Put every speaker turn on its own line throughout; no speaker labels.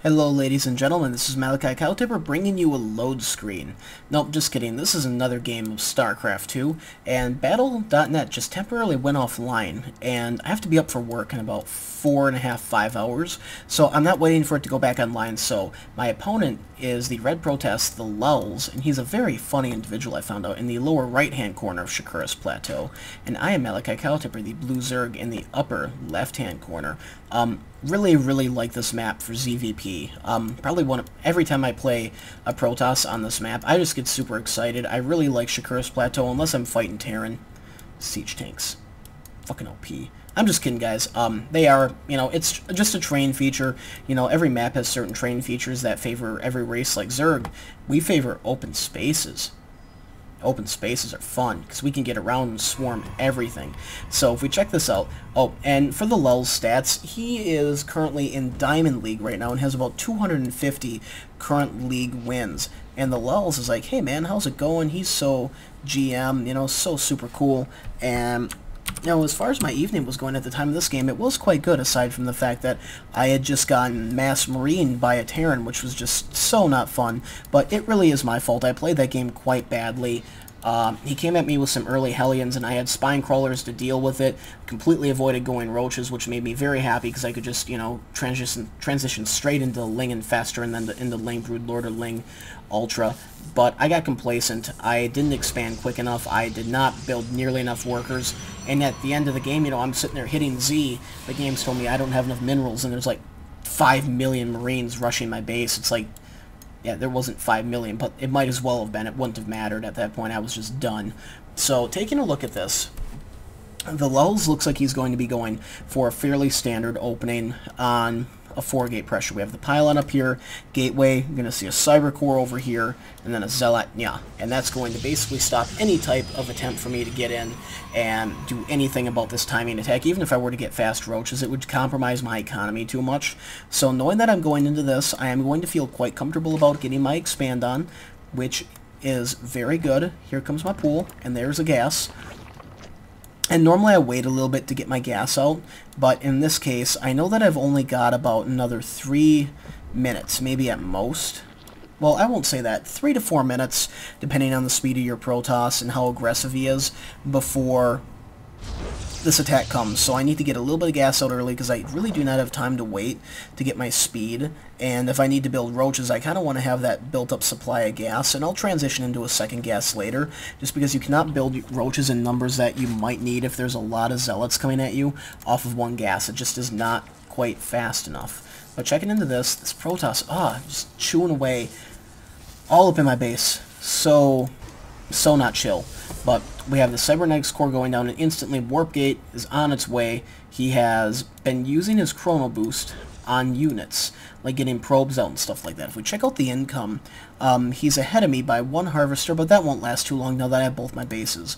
Hello ladies and gentlemen, this is Malikicowtipper bringing you a load screen. Nope, just kidding, this is another game of StarCraft 2, and Battle.net just temporarily went offline, and I have to be up for work in about 4.5 hours, so I'm not waiting for it to go back online. So my opponent is the Red Protest, Thelolz, and he's a very funny individual, I found out, in the lower right-hand corner of Shakuras Plateau, and I am Malikicowtipper, the Blue Zerg, in the upper left-hand corner. Really like this map for ZVP. Probably every time I play a Protoss on this map, I just get super excited. I really like Shakuras Plateau, unless I'm fighting Terran. Siege tanks. Fucking OP. I'm just kidding, guys. They are, it's just a terrain feature. Every map has certain terrain features that favor every race. Like Zerg, we favor open spaces. Open spaces are fun, because we can get around and swarm everything. So if we check this out, and for the Thelolz stats, he is currently in Diamond League right now and has about 250 current league wins. And the Thelolz is like, hey man, how's it going? He's so GM, so super cool. And as far as my evening was going at the time of this game, it was quite good, aside from the fact that I had just gotten mass marined by a Terran, which was just so not fun. But it really is my fault. I played that game quite badly. He came at me with some early Hellions, and I had Spine Crawlers to deal with it. Completely avoided going Roaches, which made me very happy, because I could just, transition straight into Ling and Fester, and then into Ling Broodlord or Ling Ultra. But I got complacent. I didn't expand quick enough. I did not build nearly enough workers. And at the end of the game, I'm sitting there hitting Z. The game's told me I don't have enough minerals, and there's like 5 million Marines rushing my base. It's like, yeah, there wasn't 5 million, but it might as well have been. It wouldn't have mattered at that point. I was just done. So, taking a look at this, the Thelolz looks like he's going to be going for a fairly standard opening on a 4-gate pressure. We have the pylon up here, gateway, you're going to see a cyber core over here, and then a zealot, and that's going to basically stop any type of attempt for me to get in and do anything about this timing attack. Even if I were to get fast roaches, it would compromise my economy too much. So knowing that I'm going into this, I am going to feel quite comfortable about getting my expand on, which is very good. Here comes my pool, and there's a gas. And normally I wait a little bit to get my gas out, but in this case, I know that I've only got about another 3 minutes, maybe at most. Well, I won't say that. 3 to 4 minutes, depending on the speed of your Protoss and how aggressive he is, before this attack comes. So I need to get a little bit of gas out early, because I really do not have time to wait to get my speed. And if I need to build roaches, I kind of want to have that built-up supply of gas, and I'll transition into a second gas later, just because you cannot build roaches in numbers that you might need if there's a lot of zealots coming at you off of one gas. It just is not quite fast enough. But checking into this Protoss, just chewing away all up in my base. So not chill. But we have the Cybernetics core going down, and instantly Warp Gate is on its way. He has been using his Chrono Boost on units, like getting probes out and stuff like that. If we check out the income, he's ahead of me by 1 Harvester, but that won't last too long now that I have both my bases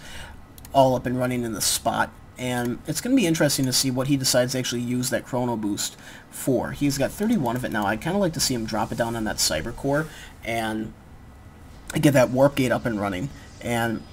all up and running in the spot. And it's going to be interesting to see what he decides to actually use that Chrono Boost for. He's got 31 of it now. I'd kind of like to see him drop it down on that Cyber Core and get that Warp Gate up and running. And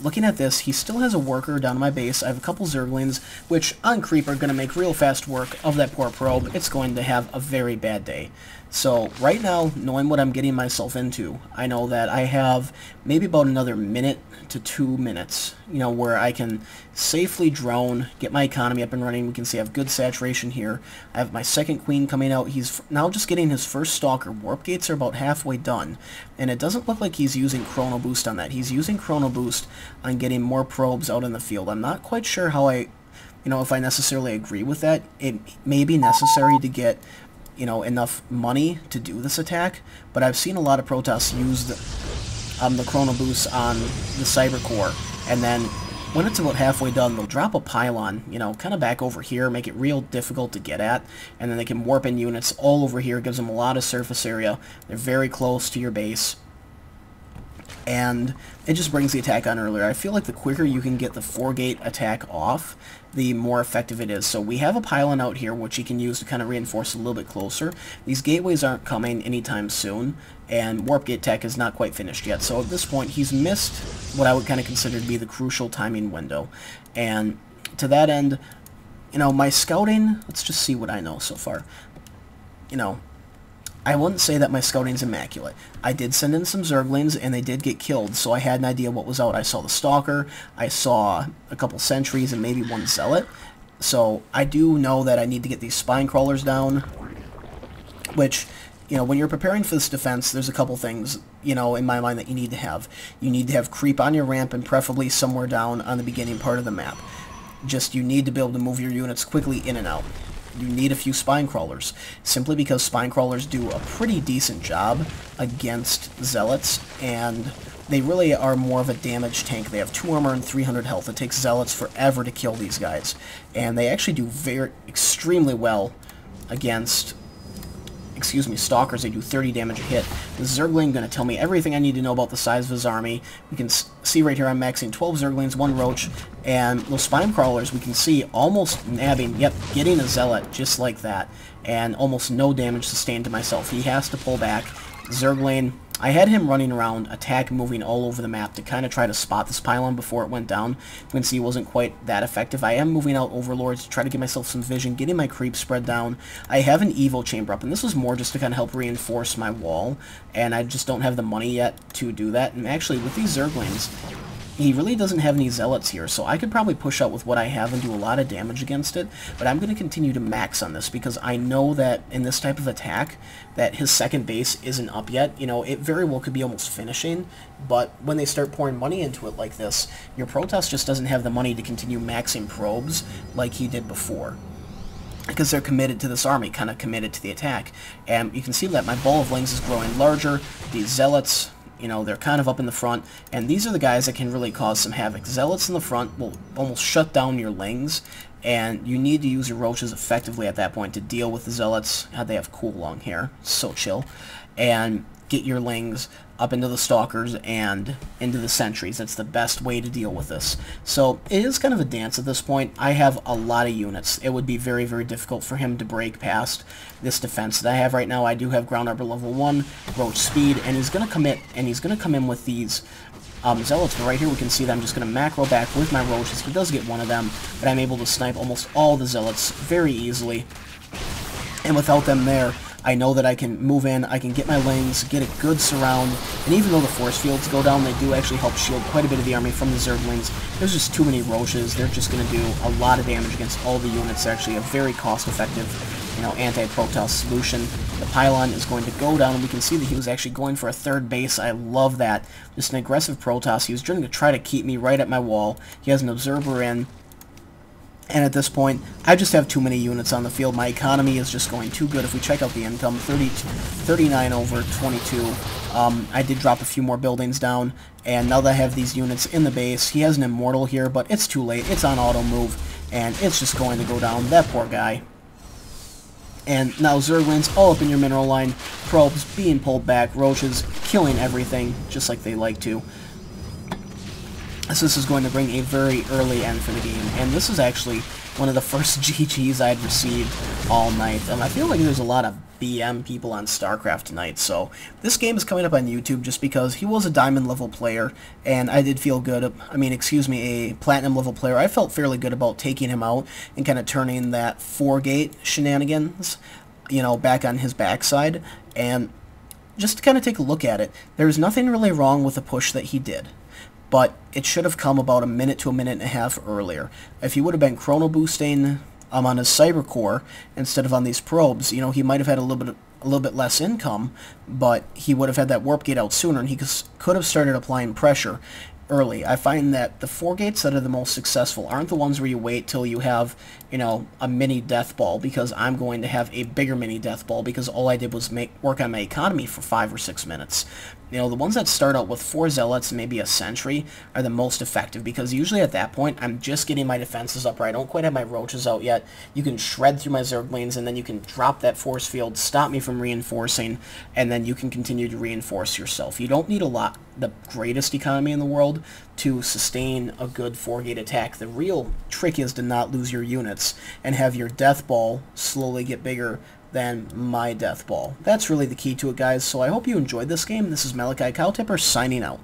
looking at this, he still has a worker down to my base. I have a couple Zerglings, which on creep are going to make real fast work of that poor probe. It's going to have a very bad day. So right now, knowing what I'm getting myself into, I know that I have maybe about another minute to 2 minutes, where I can safely drone, get my economy up and running. We can see I have good saturation here. I have my second queen coming out. He's now just getting his first stalker. Warp gates are about halfway done, and it doesn't look like he's using Chrono Boost on that. He's using Chrono Boost on getting more probes out in the field. I'm not quite sure how if I necessarily agree with that. It may be necessary to get enough money to do this attack, but I've seen a lot of Protoss use the Chrono Boost on the Cyber Core, and then when it's about halfway done, they'll drop a pylon, kind of back over here, make it real difficult to get at, and then they can warp in units all over here. It gives them a lot of surface area. They're very close to your base, and it just brings the attack on earlier. I feel like the quicker you can get the 4-gate attack off, the more effective it is. So we have a pylon out here, which you can use to kind of reinforce a little bit closer. These gateways aren't coming anytime soon, and Warp Gate tech is not quite finished yet. So at this point, he's missed what I would kind of consider to be the crucial timing window. And to that end, my scouting, let's just see what I know so far. I wouldn't say that my scouting's immaculate. I did send in some Zerglings, and they did get killed, so I had an idea what was out. I saw the Stalker, I saw a couple Sentries, and maybe one Zealot. So I do know that I need to get these Spine Crawlers down, which, you know, when you're preparing for this defense, there's a couple things, you know, in my mind that you need to have. You need to have creep on your ramp, and preferably somewhere down on the beginning part of the map. Just, you need to be able to move your units quickly in and out. You need a few Spine Crawlers, simply because Spine Crawlers do a pretty decent job against Zealots, and they really are more of a damage tank. They have 2 armor and 300 health. It takes Zealots forever to kill these guys, and they actually do extremely well against, Stalkers. They do 30 damage a hit. The Zergling going to tell me everything I need to know about the size of his army. We can see right here I'm maxing 12 Zerglings, 1 Roach, and those Spine Crawlers we can see almost nabbing, yep, getting a Zealot just like that, and almost no damage sustained to myself. He has to pull back. Zergling, I had him running around, attack moving all over the map to kind of try to spot this pylon before it went down. You can see it wasn't quite that effective. I am moving out Overlords to try to give myself some vision, getting my creep spread down. I have an Evo chamber up, and this was more just to kind of help reinforce my wall, and I just don't have the money yet to do that. And actually, with these Zerglings, he really doesn't have any Zealots here, so I could probably push out with what I have and do a lot of damage against it, but I'm going to continue to max on this because I know that in this type of attack that his second base isn't up yet. You know, it very well could be almost finishing, but when they start pouring money into it like this, your Protoss just doesn't have the money to continue maxing probes like he did before, because they're committed to this army, kind of committed to the attack. And you can see that my ball of lings is growing larger. These Zealots, you know, they're kind of up in the front, and these are the guys that can really cause some havoc. Zealots in the front will almost shut down your lings, and you need to use your Roaches effectively at that point to deal with the Zealots. God, they have cool long hair, so chill. And get your lings up into the Stalkers and into the Sentries. That's the best way to deal with this. So it is kind of a dance at this point. I have a lot of units. It would be very, very difficult for him to break past this defense that I have right now. I do have Ground Arbor level 1, Roach speed, and he's going to commit, and he's going to come in with these Zealots. But right here we can see that I'm just going to macro back with my Roaches. He does get one of them, but I'm able to snipe almost all the Zealots very easily. And without them there, I know that I can move in, I can get my lings, get a good surround, and even though the force fields go down, they do actually help shield quite a bit of the army from the Zerglings. There's just too many Roaches. They're just going to do a lot of damage against all the units. They're actually a very cost-effective, you know, anti-Protoss solution. The pylon is going to go down, and we can see that he was actually going for a third base. I love that. Just an aggressive Protoss. He was trying to try to keep me right at my wall. He has an observer in. And at this point, I just have too many units on the field. My economy is just going too good. If we check out the income, 39 over 22. I did drop a few more buildings down, and now that I have these units in the base, he has an Immortal here, but it's too late. It's on auto move, and it's just going to go down. That poor guy. And now Zerglings all up in your mineral line, probes being pulled back, Roaches killing everything, just like they like to. So this is going to bring a very early end for the game, and this is actually one of the first GGs I'd received all night. I feel like there's a lot of BM people on StarCraft tonight, so this game is coming up on YouTube just because he was a diamond level player, and I did feel good, a platinum level player. I felt fairly good about taking him out and kind of turning that 4-gate shenanigans, you know, back on his backside, and just to kind of take a look at it, there's nothing really wrong with the push that he did. But it should have come about a minute to a minute and a half earlier. If he would have been chrono boosting on his cyber core instead of on these probes, you know, he might have had a little bit less income, but he would have had that warp gate out sooner, and he could have started applying pressure early. I find that the 4 gates that are the most successful aren't the ones where you wait till you have, you know, a mini death ball, because I'm going to have a bigger mini death ball because all I did was work on my economy for 5 or 6 minutes. You know, the ones that start out with 4 Zealots and maybe a Sentry are the most effective, because usually at that point I'm just getting my defenses up right. I don't quite have my Roaches out yet. You can shred through my Zerglings, and then you can drop that force field, stop me from reinforcing, and then you can continue to reinforce yourself. You don't need the greatest economy in the world to sustain a good 4-gate attack. The real trick is to not lose your units and have your death ball slowly get bigger than my death ball. That's really the key to it, guys. So I hope you enjoyed this game. This is Malikicowtipper signing out.